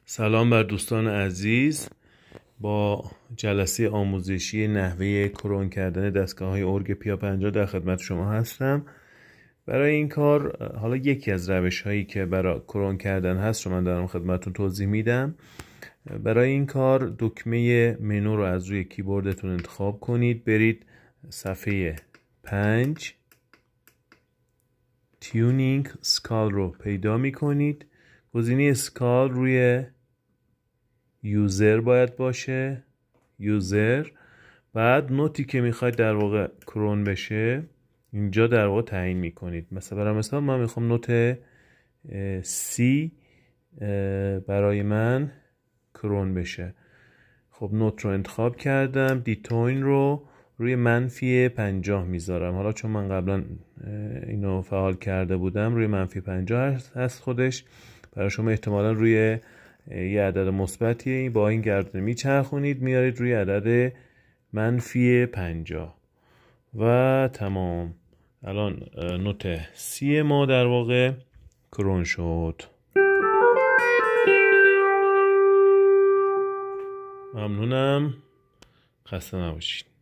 سلام بر دوستان عزیز. با جلسه آموزشی نحوه کرون کردن دستگاه‌های ارگ پیا 50 در خدمت شما هستم. برای این کار حالا یکی از روش‌هایی که برای کرون کردن هست رو من دارم خدمتتون توضیح میدم. برای این کار دکمه منو رو از روی کیبوردتون انتخاب کنید، برید صفحه 5 تیونینگ اسکال رو پیدا میکنید. گزینه اسکال روی یوزر باید باشه، یوزر. بعد نوتی که میخواید در واقع کرون بشه اینجا در واقع تعیین میکنید. برای مثال من میخوام نوت سی برای من کرون بشه. خب نوت رو انتخاب کردم، دیتوین رو روی -50 میذارم. حالا چون من قبلا اینو فعال کرده بودم روی -50 هست خودش. برای شما احتمالا روی یه عدد مثبتی با این گردونه میچرخونید، میارید روی عدد -50 و تمام. الان نوت سی ما در واقع کرون شد. ممنونم، خسته نباشید.